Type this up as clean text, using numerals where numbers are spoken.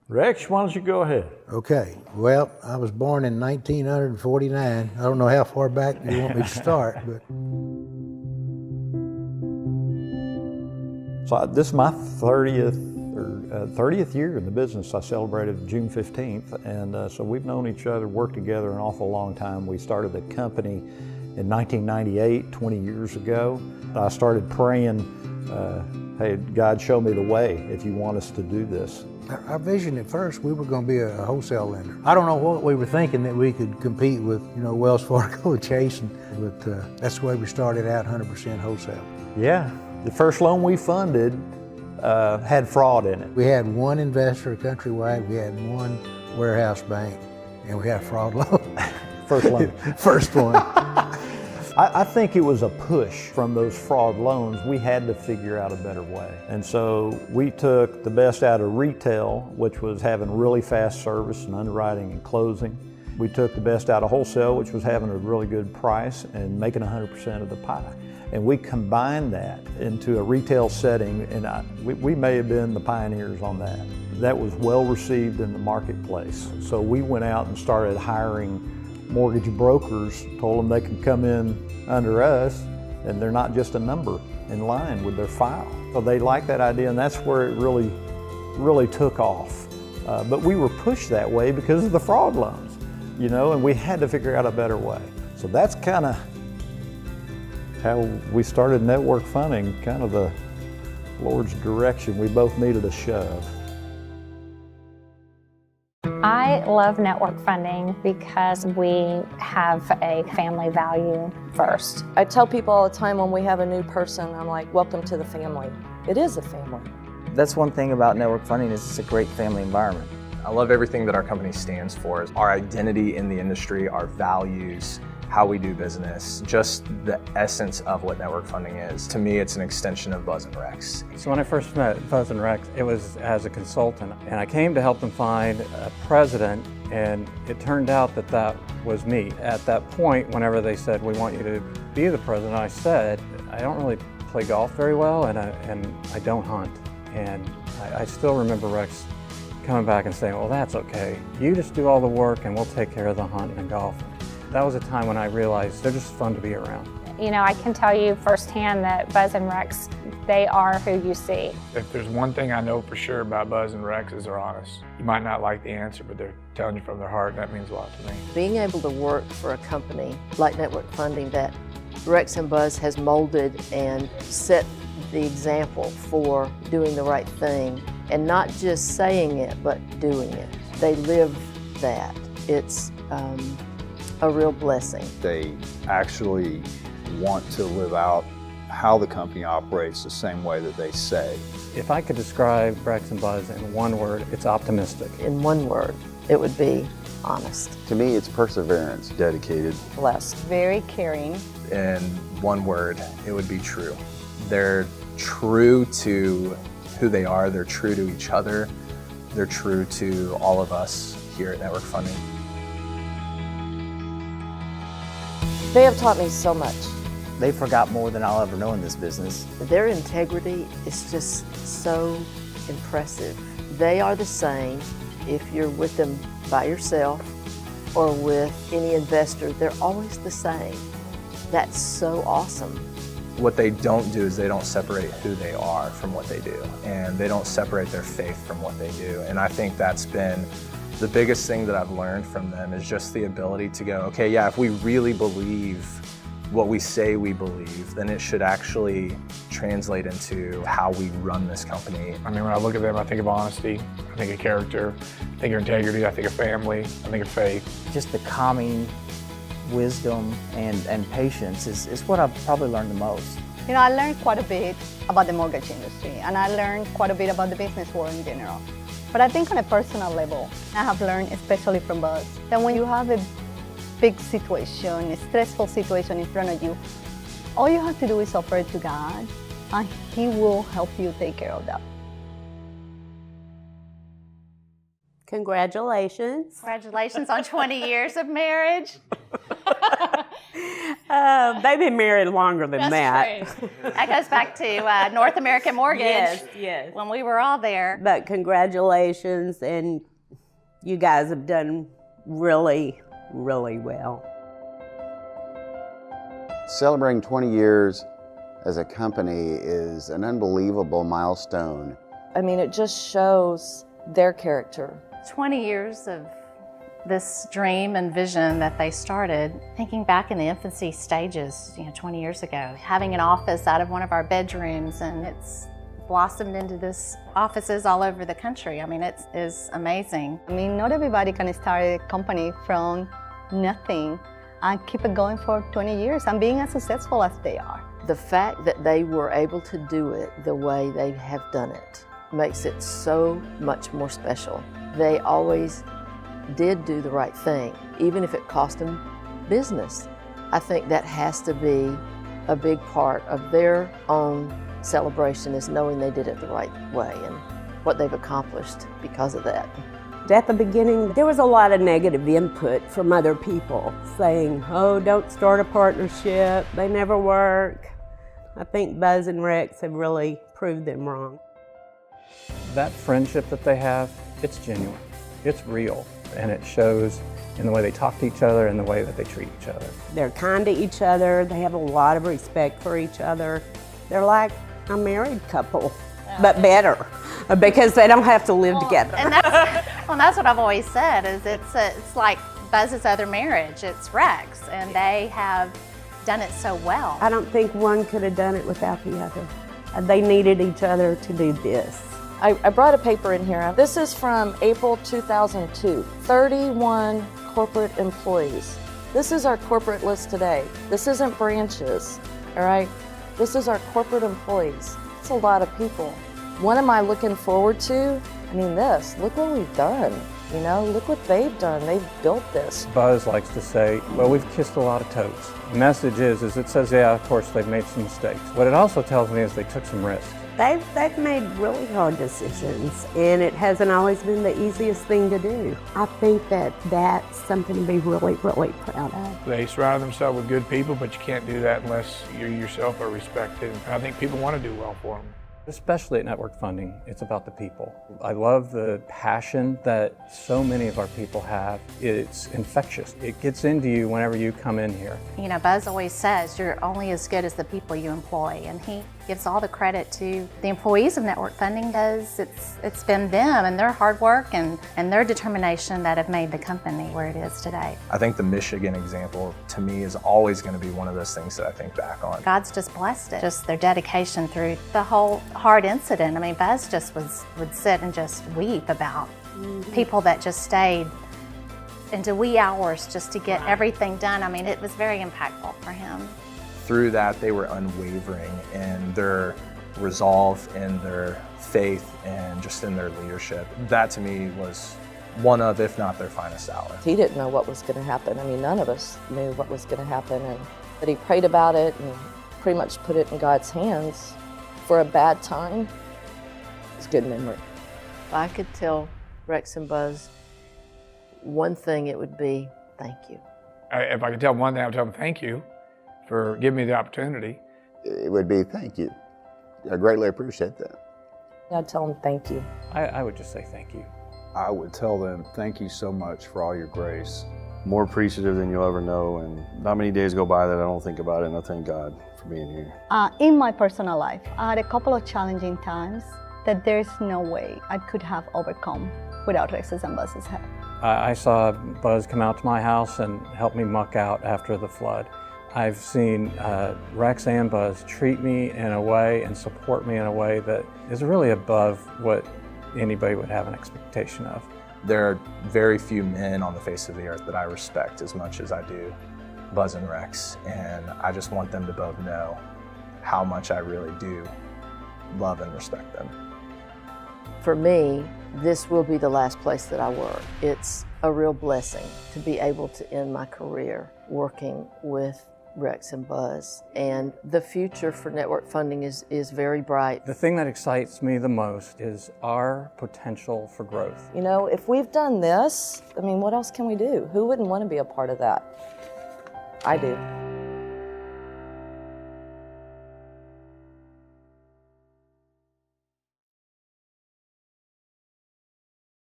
Rex, why don't you go ahead? Okay, well, I was born in 1949. I don't know how far back you want me to start, but... So this is my 30th year in the business. I celebrated June 15th, and so we've known each other, worked together an awful long time. We started the company in 1998, 20 years ago. I started praying, hey, God, show me the way if you want us to do this. Our vision at first, we were going to be a wholesale lender. I don't know what we were thinking that we could compete with, Wells Fargo, Chase, but that's the way we started out, 100% wholesale. Yeah, the first loan we funded had fraud in it. We had one investor countrywide, we had one warehouse bank, and we had a fraud loan. First loan. First one. I think it was a push from those fraud loans. We had to figure out a better way. And so we took the best out of retail, which was having really fast service and underwriting and closing. We took the best out of wholesale, which was having a really good price and making 100% of the pie. And we combined that into a retail setting, and we may have been the pioneers on that. That was well received in the marketplace. So we went out and started hiring mortgage brokers, told them they could come in under us, and they're not just a number in line with their file. So they liked that idea, and that's where it really took off. But we were pushed that way because of the fraud loans, and we had to figure out a better way. So that's kind of how we started network funding, kind of the Lord's direction. We both needed a shove. I love network funding because we have a family value first. I tell people all the time when we have a new person, I'm like, welcome to the family. It is a family. That's one thing about network funding is it's a great family environment. I love everything that our company stands for. Our identity in the industry, our values, how we do business, just the essence of what network funding is. To me, it's an extension of Buzz and Rex. So when I first met Buzz and Rex, it was as a consultant, and I came to help them find a president, and it turned out that that was me. At that point, whenever they said, we want you to be the president, I said, I don't really play golf very well, and I don't hunt. And I still remember Rex coming back and saying, well, that's okay. You just do all the work, and we'll take care of the hunt and golf. That was a time when I realized they're just fun to be around. I can tell you firsthand that Buzz and Rex, they are who you see. If there's one thing I know for sure about Buzz and Rex is they're honest. You might not like the answer, but they're telling you from their heart, and that means a lot to me. Being able to work for a company like Network Funding that Rex and Buzz has molded and set the example for doing the right thing, and not just saying it, but doing it. They live that. It's a real blessing. They actually want to live out how the company operates the same way that they say. If I could describe Rex and Buzz in one word, it's optimistic. In one word, it would be honest. To me, it's perseverance, dedicated. Blessed. Very caring. In one word, it would be true. They're true to who they are, they're true to each other, they're true to all of us here at Network Funding. They have taught me so much. They forgot more than I'll ever know in this business. Their integrity is just so impressive. They are the same if you're with them by yourself or with any investor. They're always the same. That's so awesome. What they don't do is they don't separate who they are from what they do, and they don't separate their faith from what they do. And I think that's been the biggest thing that I've learned from them is just the ability to go, okay, yeah, if we really believe what we say we believe, then it should actually translate into how we run this company. I mean, when I look at them, I think of honesty, I think of character, I think of integrity, I think of family, I think of faith. Just the calming wisdom and patience is what I've probably learned the most. I learned quite a bit about the mortgage industry, and I learned quite a bit about the business world in general. But I think on a personal level, I have learned, especially from Buzz, that when you have a big situation, a stressful situation in front of you, all you have to do is offer it to God, and He will help you take care of that. Congratulations. Congratulations on 20 years of marriage. They've been married longer than that. True. That goes back to North American Mortgage. Yes. When we were all there. But congratulations, and you guys have done really, really well. Celebrating 20 years as a company is an unbelievable milestone. I mean, it just shows their character. 20 years of this dream and vision that they started, thinking back in the infancy stages, 20 years ago, having an office out of one of our bedrooms, and it's blossomed into this offices all over the country. I mean, it is amazing. I mean, not everybody can start a company from nothing and keep it going for 20 years and being as successful as they are. The fact that they were able to do it the way they have done it makes it so much more special. They always did do the right thing, even if it cost them business. I think that has to be a big part of their own celebration, is knowing they did it the right way and what they've accomplished because of that. At the beginning, there was a lot of negative input from other people saying, oh, don't start a partnership, they never work. I think Buzz and Rex have really proved them wrong. That friendship that they have, it's genuine, it's real, and it shows in the way they talk to each other and the way that they treat each other. They're kind to each other, they have a lot of respect for each other. They're like a married couple, but better, because they don't have to live together. And that's what I've always said, is it's like Buzz's other marriage, it's Rex, and they have done it so well. I don't think one could have done it without the other. They needed each other to do this. I brought a paper in here. This is from April 2002. 31 corporate employees. This is our corporate list today. This isn't branches, all right? This is our corporate employees. It's a lot of people. What am I looking forward to? I mean, look what we've done. Look what they've done. They've built this. Buzz likes to say, well, we've kissed a lot of toes. The message is it says, yeah, of course, they've made some mistakes. What it also tells me is they took some risks. They've made really hard decisions, and it hasn't always been the easiest thing to do. I think that's something to be really, really proud of. They surround themselves with good people, but you can't do that unless you yourself are respected. And I think people want to do well for them. Especially at Network Funding, it's about the people. I love the passion that so many of our people have. It's infectious. It gets into you whenever you come in here. Buzz always says you're only as good as the people you employ, and he gives all the credit to the employees of Network Funding, because it's been them and their hard work and their determination that have made the company where it is today. I think the Michigan example, to me, is always going to be one of those things that I think back on. God's just blessed it. Just their dedication through the whole hard incident. I mean, Buzz just would sit and just weep about people that just stayed into wee hours just to get everything done. I mean, it was very impactful for him. Through that, they were unwavering in their resolve, in their faith, and just in their leadership. That to me was one of, if not their finest hour. He didn't know what was going to happen. I mean, none of us knew what was going to happen, but he prayed about it and pretty much put it in God's hands for a bad time. It's a good memory. If I could tell Rex and Buzz one thing, it would be thank you. If I could tell them one thing, I would tell them thank you for giving me the opportunity. It would be thank you. I greatly appreciate that. I'd tell them thank you. I would just say thank you. I would tell them thank you so much for all your grace. More appreciative than you'll ever know, and not many days go by that I don't think about it, and I thank God for being here. In my personal life, I had a couple of challenging times that there's no way I could have overcome without Rex's and Buzz's help. I saw Buzz come out to my house and help me muck out after the flood. I've seen Rex and Buzz treat me in a way and support me in a way that is really above what anybody would have an expectation of. There are very few men on the face of the earth that I respect as much as I do Buzz and Rex, and I just want them to both know how much I really do love and respect them. For me, this will be the last place that I work. It's a real blessing to be able to end my career working with Rex and Buzz. And the future for Network Funding is very bright. The thing that excites me the most is our potential for growth. If we've done this, I mean, what else can we do? Who wouldn't want to be a part of that? I do.